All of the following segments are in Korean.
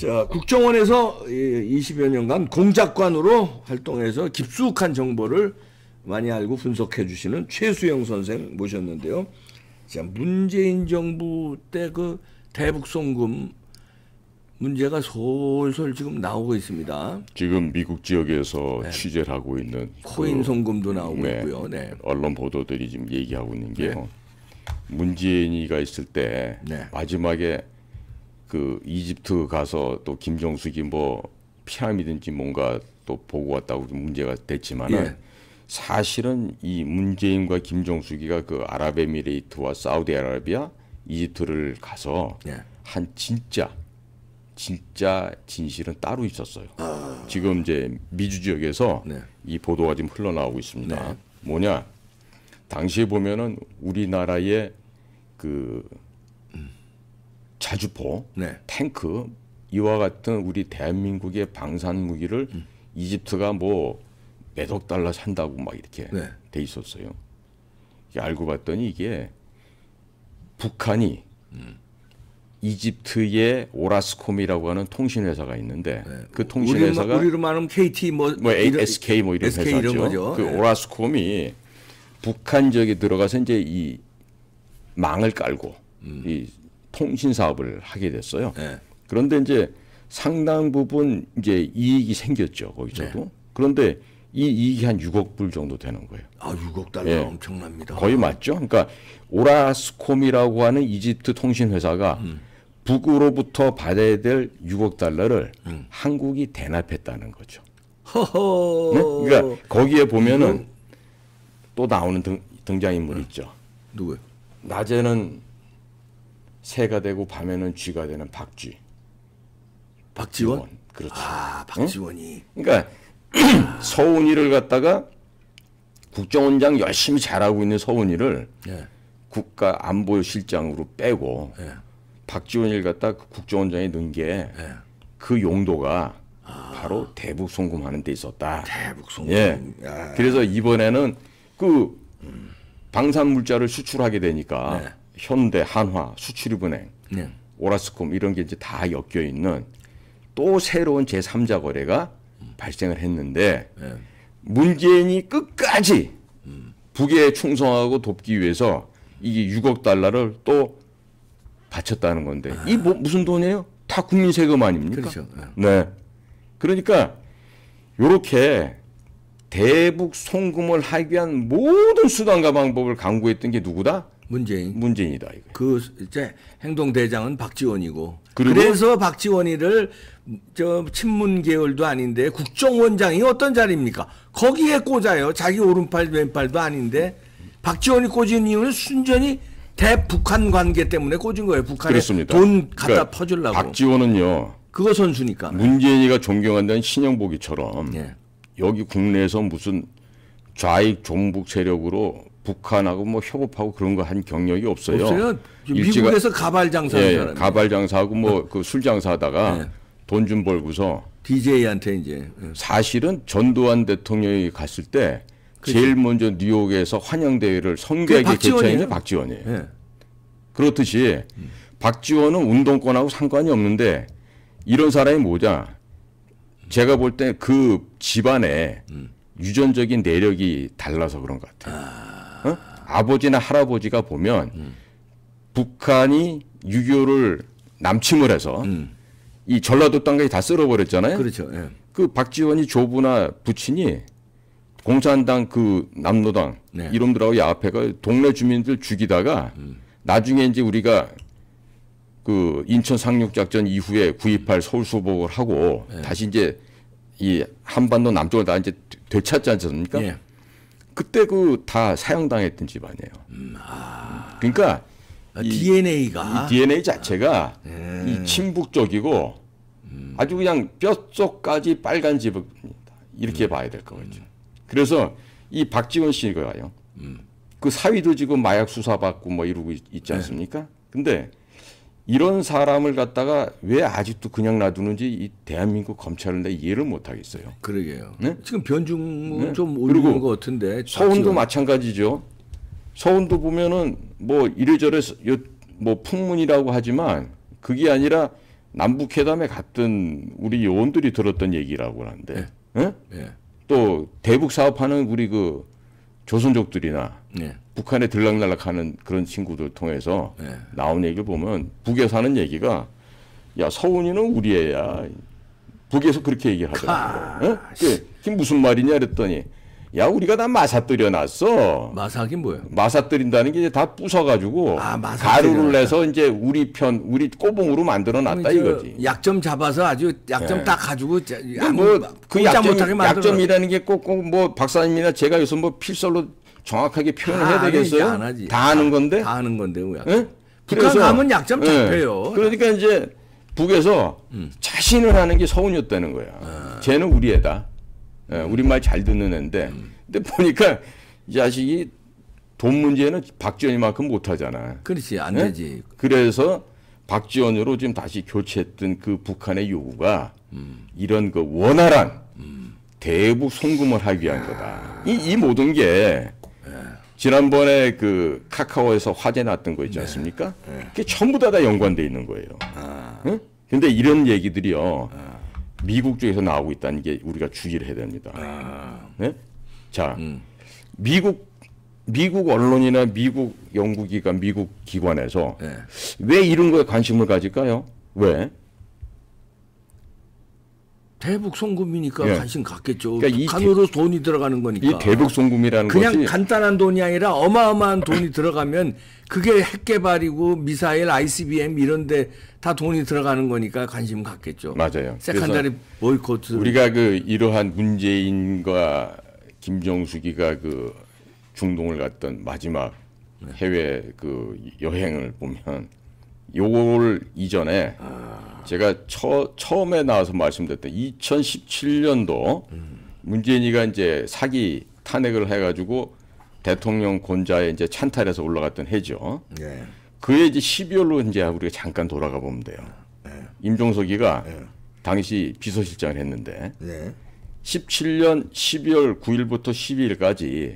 자, 국정원에서 20여 년간 공작관으로 활동해서 깊숙한 정보를 많이 알고 분석해 주시는 최수영 선생 모셨는데요. 자, 문재인 정부 때 그 대북 송금 문제가 솔솔 지금 나오고 있습니다. 지금 미국 지역에서 취재를 하고 있는 코인 송금도 나오고 있고요. 네. 언론 보도들이 지금 얘기하고 있는 게요. 문재인이가 있을 때 마지막에 그 이집트 가서 또 김정숙이 뭐 피라미드인지 뭔가 또 보고 왔다고 문제가 됐지만은 사실은 이 문재인과 김정숙이가 그 아랍에미레이트와 사우디아라비아, 이집트를 가서 한 진짜 진실은 따로 있었어요. 지금 이제 미주 지역에서 이 보도가 지금 흘러나오고 있습니다. 뭐냐? 당시에 보면은 우리나라의 그 자주포, 탱크 이와 같은 우리 대한민국의 방산 무기를 이집트가 뭐 몇억 달러 산다고 막 이렇게 돼 있었어요. 알고 봤더니 이게 북한이 이집트의 오라스콤이라고 하는 통신회사가 있는데 그 통신회사가 우리로 말하면 KT 뭐 SK 뭐 이런 SK 회사죠. 이런 거죠. 그 오라스콤이 북한 지역에 들어가서 이제 이 망을 깔고 이 통신 사업을 하게 됐어요. 그런데 이제 상당 부분 이제 이익이 생겼죠, 거기서도. 그런데 이 이익이 한 6억 불 정도 되는 거예요. 아, 6억 달러 엄청납니다. 거의 맞죠. 그러니까 오라스콤이라고 하는 이집트 통신 회사가 북으로부터 받아야 될 6억 달러를 한국이 대납했다는 거죠. 허허. 그러니까 거기에 보면은 또 나오는 등장인물 있죠. 누구요? 낮에는 새가 되고 밤에는 쥐가 되는 박쥐. 박지원? 그렇죠. 아, 박지원이. 그러니까 서훈이를 갖다가 국정원장 열심히 잘하고 있는 서훈이를 국가안보실장으로 빼고 박지원이를 갖다 국정원장에 넣은 게 그 용도가 바로 대북 송금하는 데 있었다. 대북 송금. 그래서 이번에는 그 방산 물자를 수출하게 되니까 현대, 한화, 수출입은행, 오라스콤 이런 게 이제 다 엮여 있는 또 새로운 제3자 거래가 발생을 했는데 문재인이 끝까지 북에 충성하고 돕기 위해서 이게 6억 달러를 또 바쳤다는 건데 이 뭐 무슨 돈이에요? 다 국민 세금 아닙니까? 그렇죠. 네. 그러니까 요렇게 대북 송금을 하기 위한 모든 수단과 방법을 강구했던 게 누구다? 문재인이다. 이거. 그 이제 행동 대장은 박지원이고. 그래서 박지원이를 저 친문 계열도 아닌데 국정원장이 어떤 자리입니까? 거기에 꽂아요. 자기 오른팔 왼팔도 아닌데 박지원이 꽂은 이유는 순전히 대북한 관계 때문에 꽂은 거예요. 북한에 그렇습니다. 돈 갖다 그러니까 퍼주려고. 박지원은요. 그거 선수니까. 문재인이가 존경한다는 신영복이처럼 여기 국내에서 무슨 좌익 종북 세력으로 북한하고 뭐 협업하고 그런 거 한 경력이 없어요. 없어요. 미국에서 가발 장사하는 사람. 가발 장사하고 뭐 그 술 장사하다가 돈 좀 벌고서 DJ한테 이제 사실은 전두환 대통령이 갔을 때 제일 먼저 뉴욕에서 환영 대회를 성대하게 개최한 게 박지원이에요. 그렇듯이 박지원은 운동권하고 상관이 없는데 이런 사람이 뭐냐? 제가 볼 때 그 집안에 유전적인 내력이 달라서 그런 것 같아요. 아버지나 할아버지가 보면 북한이 6.25를 남침을 해서 이 전라도 땅까지 다 쓸어버렸잖아요. 그렇죠. 그 박지원이 조부나 부친이 공산당 그 남로당 이놈들하고 야합해가 동네 주민들 죽이다가 나중에 이제 우리가 그 인천 상륙작전 이후에 9.28 서울수복을 하고 다시 이제 이 한반도 남쪽을 다 이제 되찾지 않습니까? 그때 그 다 사형당했던 집안이에요. 그러니까 DNA가 이 DNA 자체가 이 친북적이고 아주 그냥 뼛속까지 빨간 집입니다. 이렇게 봐야 될 거겠죠. 그래서 이 박지원 씨가요. 그 사위도 지금 마약 수사받고 뭐 이러고 있지 않습니까? 근데 이런 사람을 갖다가 왜 아직도 그냥 놔두는지 이 대한민국 검찰은 내가 이해를 못 하겠어요. 그러게요. 지금 변중 좀 올리는 것 같은데. 서훈도 마찬가지죠. 서훈도 보면은 뭐 이래저래 뭐 풍문이라고 하지만 그게 아니라 남북회담에 갔던 우리 요원들이 들었던 얘기라고 하는데, 네. 예? 네. 또 대북 사업하는 우리 그 조선족들이나 네. 북한에 들락날락하는 그런 친구들 통해서 네. 나온 얘기를 보면 북에서 하는 얘기가 야 서훈이는 우리 애야. 북에서 그렇게 얘기를 하더라고요. 그게 무슨 말이냐 그랬더니 야 우리가 다 마사뜨려 놨어. 마사긴 뭐예요? 마사뜨린다는 게 이제 다 부숴가지고 가루를 내서 이제 우리 꼬봉으로 만들어 놨다 이거지. 약점 잡아서 아주 약점 네. 딱 가지고 뭐그 약점이라는 게 꼭 뭐 박사님이나 제가 여기서 뭐 필설로 정확하게 표현을 해야 되겠어요? 다 아는 건데. 다 아는 건데 뭐 네? 북한 가면 약점 잡혀요. 그러니까 이제 북에서 자신을 하는 게 서훈이었다는 거야. 쟤는 우리 애다. 우리 말 잘 듣는 애인데. 근데 보니까 이 자식이 돈 문제는 박지원이만큼 못하잖아. 그렇지. 안 되지. 그래서 박지원으로 지금 다시 교체했던 그 북한의 요구가 이런 그 원활한 대북 송금을 하기 위한 거다. 이 모든 게 지난번에 그 카카오에서 화제 났던 거 있지 않습니까? 그게 전부 다 연관돼 있는 거예요. 응? 근데 이런 얘기들이요. 미국 쪽에서 나오고 있다는 게 우리가 주의를 해야 됩니다. 네? 자, 미국 언론이나 미국 연구기관, 미국 기관에서 왜 이런 거에 관심을 가질까요? 왜? 대북 송금이니까 관심 갖겠죠. 그러니까 북한으로 돈이 들어가는 거니까. 이 대북 송금이라는 그냥 것이 간단한 돈이 아니라 어마어마한 돈이 들어가면 그게 핵 개발이고 미사일, ICBM 이런 데 다 돈이 들어가는 거니까 관심 갖겠죠. 맞아요. 세컨다리 보이콧. 우리가 그 이러한 문재인과 김정숙이가 그 중동을 갔던 마지막 해외 그 여행을 보면 요걸 이전에 제가 처음에 나와서 말씀드렸던 2017년도 문재인이가 이제 사기 탄핵을 해가지고 대통령 권좌에 이제 찬탈해서 올라갔던 해죠. 네. 그해 이제 12월로 이제 우리가 잠깐 돌아가 보면 돼요. 임종석이가 당시 비서실장을 했는데 17년 12월 9일부터 12일까지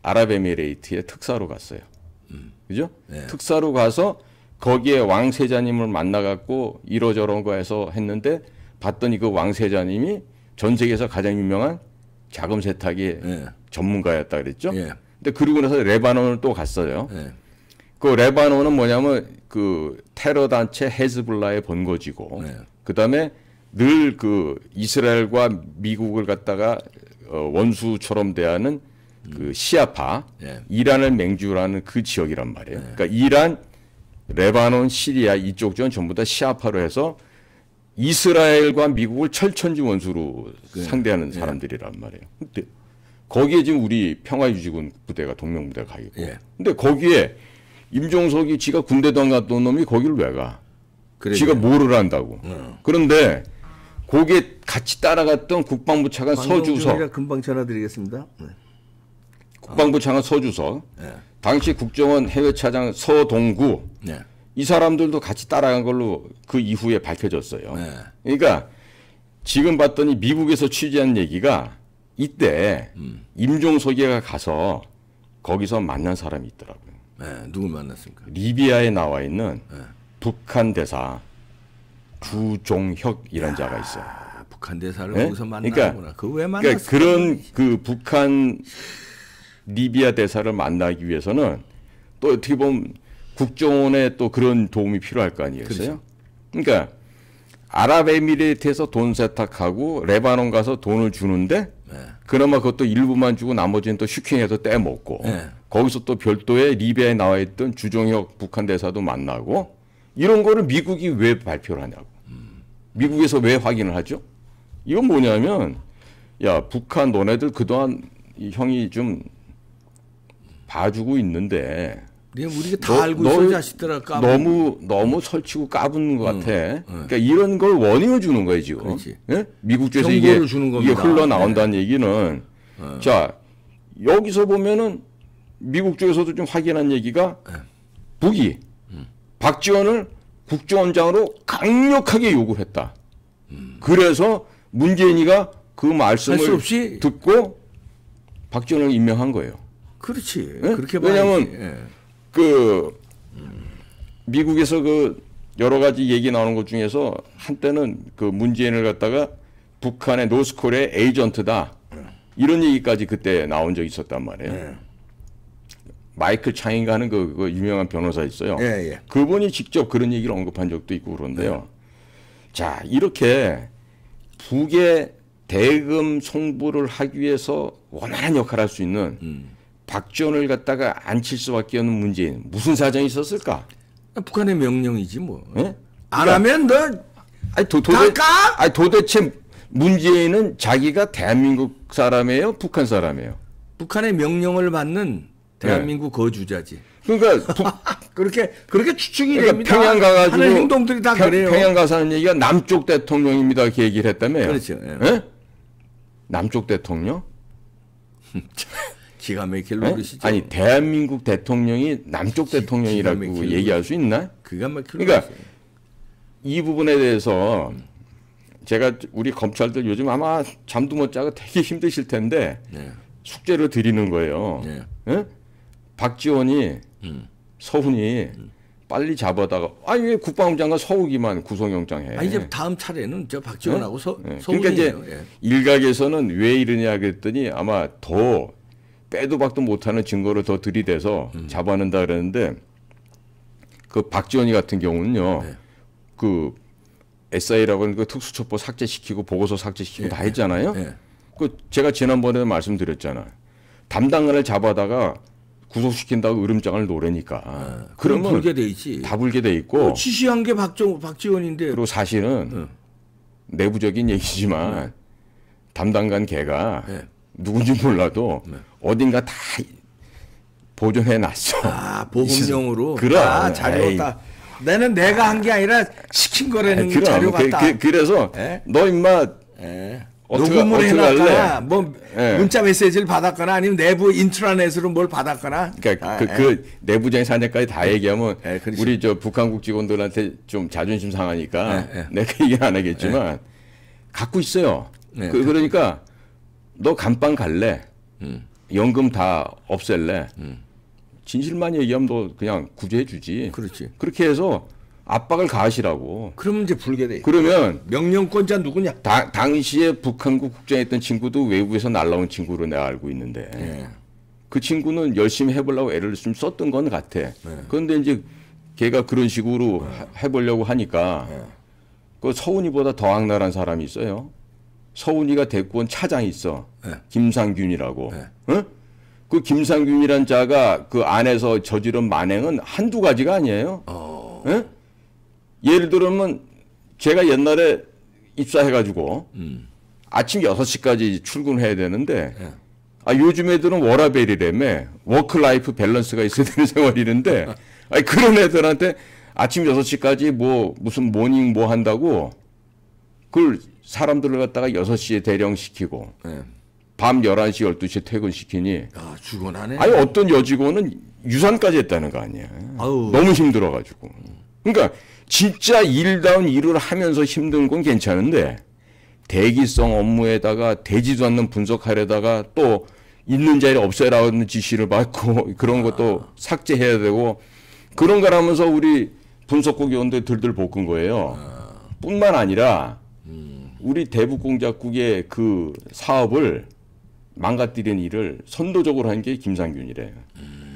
아랍에미레이트에 특사로 갔어요. 그죠? 특사로 가서 거기에 왕세자님을 만나갖고 이러저런 거 해서 했는데 봤더니 그 왕세자님이 전 세계에서 가장 유명한 자금 세탁의 전문가였다 그랬죠. 근데 그러고 나서 레바논을 또 갔어요. 그 레바논은 뭐냐면 그 테러 단체 헤즈볼라의 본거지고 그다음에 늘 그 이스라엘과 미국을 갖다가 원수처럼 대하는 그 시아파 이란을 맹주로 하는 그 지역이란 말이에요. 그러니까 이란, 레바논, 시리아 이쪽 지역은 전부 다 시아파로 해서 이스라엘과 미국을 철천지 원수로 상대하는 사람들이란 말이에요. 근데 거기에 지금 우리 평화유지군 부대가 동명부대가 가 있고 근데 거기에 임종석이 지가 군대도 안 갔던 놈이 거기를 왜 가? 지가 뭐를 한다고. 그런데 거기에 같이 따라갔던 국방부 차관 서주석. 금방 전화드리겠습니다. 국방부 차관 서주석. 당시 국정원 해외차장 서동구. 이 사람들도 같이 따라간 걸로 그 이후에 밝혀졌어요. 그러니까 지금 봤더니 미국에서 취재한 얘기가 이때 임종석이가 가서 거기서 만난 사람이 있더라고요. 누굴 만났습니까? 리비아에 나와 있는 북한 대사 주종혁이라는 자가 있어요. 북한 대사를 거기서 만나구나. 그거 왜 만났어? 그러니까 그런 그 북한 리비아 대사를 만나기 위해서는 또 어떻게 보면 국정원에 또 그런 도움이 필요할 거 아니겠어요? 그러니까 아랍에미레이트에서 돈 세탁하고 레바논 가서 돈을 주는데 그나마 그것도 일부만 주고 나머지는 또 슈킹해서 떼먹고 거기서 또 별도의 리비아에 나와 있던 주종혁 북한 대사도 만나고 이런 거를 미국이 왜 발표를 하냐고. 미국에서 왜 확인을 하죠? 이건 뭐냐면 야 북한 너네들 그동안 이 형이 좀 봐주고 있는데 우리가 다 알고 있어 자식들아. 너무 설치고 까부는 것 같아. 그러니까 이런 걸 워닝을 주는 거예요 지금. 예? 미국 쪽에서 이게 흘러나온다는 얘기는 자 여기서 보면은 미국 쪽에서도 좀 확인한 얘기가 북이 박지원을 국정원장으로 강력하게 요구했다. 그래서 문재인이가 그 말씀을 없이 듣고 박지원을 임명한 거예요. 그렇지. 네? 그렇게 왜냐하면 그 미국에서 그 여러 가지 얘기 나오는 것 중에서 한때는 그 문재인을 갖다가 북한의 노스코리아의 에이전트다. 이런 얘기까지 그때 나온 적이 있었단 말이에요. 마이클 창인가 하는 그 유명한 변호사 있어요. 그분이 직접 그런 얘기를 언급한 적도 있고 그런데요. 자, 이렇게 북의 대금 송부를 하기 위해서 원활한 역할을 할 수 있는 박지원을 갖다가 앉힐 수밖에 없는 문재인. 무슨 사정이 있었을까? 북한의 명령이지 뭐. 네? 안 하면 너 아니 도대체 문재인은 자기가 대한민국 사람이에요? 북한 사람이에요? 북한의 명령을 받는 대한민국 거주자지. 그러니까 그렇게 추측이 그러니까 됩니다. 평양 가가지고 하는 행동들이 다 그래요. 평양 가서 하는 얘기가 남쪽 대통령입니다. 이렇게 얘기를 했다며요. 그렇죠. 예? 남쪽 대통령? 기가 막힐 노릇이죠. 아니 대한민국 대통령이 남쪽 대통령이라고 얘기할 수 있나? 기가 막힐 그러니까 이 부분에 대해서 제가 우리 검찰들 요즘 아마 잠도 못 자고 되게 힘드실 텐데 숙제를 드리는 거예요. 예? 박지원이 서훈이 빨리 잡아다가 아니 왜 국방부 장관 서욱이만 구속영장 해? 이제 다음 차례는 저 박지원하고 서훈이에요. 그러니까 이제 일각에서는 왜 이러냐 그랬더니 아마 더 빼도 박도 못하는 증거를 더 들이대서 잡아낸다 그랬는데 그 박지원이 같은 경우는요. 그 SI라고 하는 그 특수첩보 삭제시키고 보고서 삭제시키고 다 했잖아요. 그 제가 지난번에 말씀드렸잖아요. 담당관을 잡아다가 구속시킨다고 으름장을 놓으니까. 그러면 불게 돼 있지. 다 불게 돼 있고. 지시한 게 박지원인데. 그리고 사실은 내부적인 얘기지만 담당관 걔가 누군지 몰라도 어딘가 다 보존해 놨어. 보급용으로. 그래. 자료다. 내가 한 게 아니라 시킨 거라는 자료 같다. 그래서 너 임마 녹음을 해놨거나 뭐 문자 메시지를 받았거나 아니면 내부 인트라넷으로 뭘 받았거나. 그러니까 그 내부적인 사정까지 다 얘기하면 우리 저 북한국 직원들한테 좀 자존심 상하니까 내가 얘기는 안 하겠지만 갖고 있어요. 그러니까 너 감방 갈래? 연금 다 없앨래? 진실만 얘기하면 너 그냥 구제해 주지. 그렇지. 그렇게 해서 압박을 가하시라고. 그러면 이제 불게 돼. 그러면 명령권자 누구냐? 당시에 북한국 국장에 있던 친구도 외국에서 날라온 친구로 내가 알고 있는데 그 친구는 열심히 해보려고 애를 좀 썼던 건 같아. 그런데 이제 걔가 그런 식으로 해보려고 하니까 그 서훈이보다 더 악랄한 사람이 있어요. 서훈이가 데리고 온 차장이 있어. 김상균이라고. 그 김상균이란 자가 그 안에서 저지른 만행은 한두 가지가 아니에요. 예를 들면 제가 옛날에 입사해가지고 아침 6시까지 출근해야 되는데 요즘 애들은 워라벨이라며 워크라이프 밸런스가 있어야 되는 생활이는데 그런 애들한테 아침 6시까지 뭐 무슨 모닝 뭐 한다고 그걸 사람들을 갖다가 6시에 대령시키고 밤 11시, 12시에 퇴근시키니. 죽어나네. 어떤 여직원은 유산까지 했다는 거 아니야. 너무 힘들어가지고. 그러니까 진짜 일다운 일을 하면서 힘든 건 괜찮은데 대기성 업무에다가 되지도 않는 분석하려다가 또 있는 자리에 없애라는 지시를 받고 그런 것도 삭제해야 되고 그런 거라면서 우리 분석국 위원들 들들 볶은 거예요. 뿐만 아니라 우리 대북공작국의 그 사업을 망가뜨리는 일을 선도적으로 한 게 김상균이래요.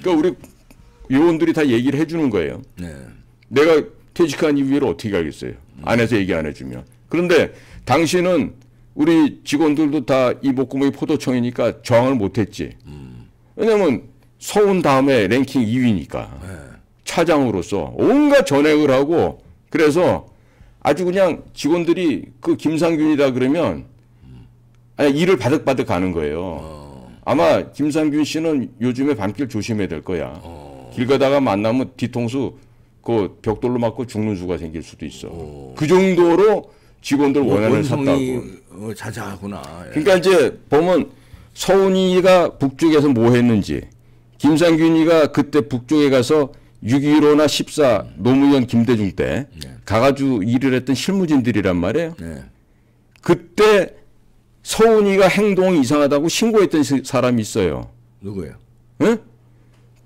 그러니까 우리 요원들이 다 얘기를 해주는 거예요. 내가 퇴직한 이후에 어떻게 알겠어요. 안에서 얘기 안 해주면. 그런데 당시는 우리 직원들도 다 이 목구멍이 포도청이니까 저항을 못했지. 왜냐면 서훈 다음에 랭킹 2위니까. 차장으로서 온갖 전획을 하고 그래서 아주 그냥 직원들이 그 김상균이다 그러면 일을 바득바득 가는 거예요. 아마 김상균 씨는 요즘에 밤길 조심해야 될 거야. 길 가다가 만나면 뒤통수 그 벽돌로 맞고 죽는 수가 생길 수도 있어. 그 정도로 직원들 원한을 샀다고. 자자하구나. 그러니까 이제 보면 서훈이가 북쪽에서 뭐 했는지 김상균이가 그때 북쪽에 가서 6.15나 14 노무현 김대중 때 가가지고 일을 했던 실무진들이란 말이에요. 그때 서훈이가 행동이 이상하다고 신고했던 사람이 있어요. 누구예요?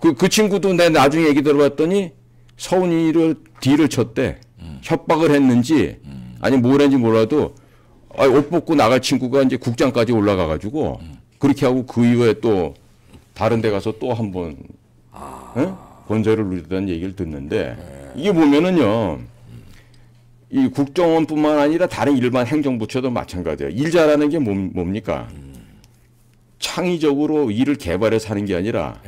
그 친구도 내 나중에 얘기 들어봤더니 서훈이를 뒤를 쳤대. 협박을 했는지 아니 뭘 했는지 몰라도 옷 벗고 나갈 친구가 이제 국장까지 올라가가지고 그렇게 하고 그 이후에 또 다른 데 가서 또 한번 권세를 누리다는 얘기를 듣는데 이게 보면은요 이 국정원뿐만 아니라 다른 일반 행정부처도 마찬가지예요. 일 잘하는 게 뭡니까? 창의적으로 일을 개발해서 하는 게 아니라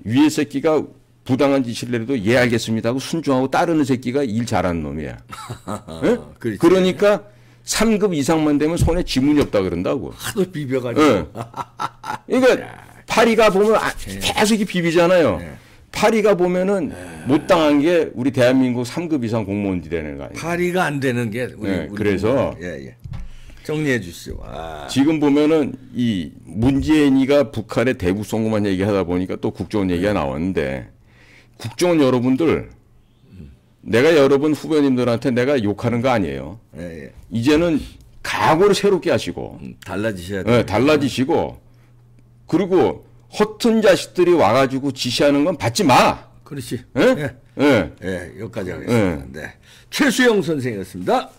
위에 새끼가 부당한 지시를 내려도 예 알겠습니다 하고 순종하고 따르는 새끼가 일 잘하는 놈이야. 그러니까 3급 이상만 되면 손에 지문이 없다 그런다고. 하도 비벼가지고. 그러니까 파리가 보면 계속 비비잖아요. 파리가 보면은 못 당한 게 우리 대한민국 3급 이상 공무원들이라는 거 아니에요. 파리가 안 되는 게 우리 그래서 정리해 주시오. 지금 보면은 이 문재인이가 북한의 대북 송금한 얘기하다 보니까 또 국정원 얘기가 나왔는데 국정원 여러분들 내가 여러분 후배님들한테 내가 욕하는 거 아니에요. 이제는 각오를 새롭게 하시고 달라지셔야 돼요. 달라지시고 그리고 허튼 자식들이 와가지고 지시하는 건 받지 마. 그렇지. 예? 여기까지 하겠습니다. 네. 최수영 선생이었습니다.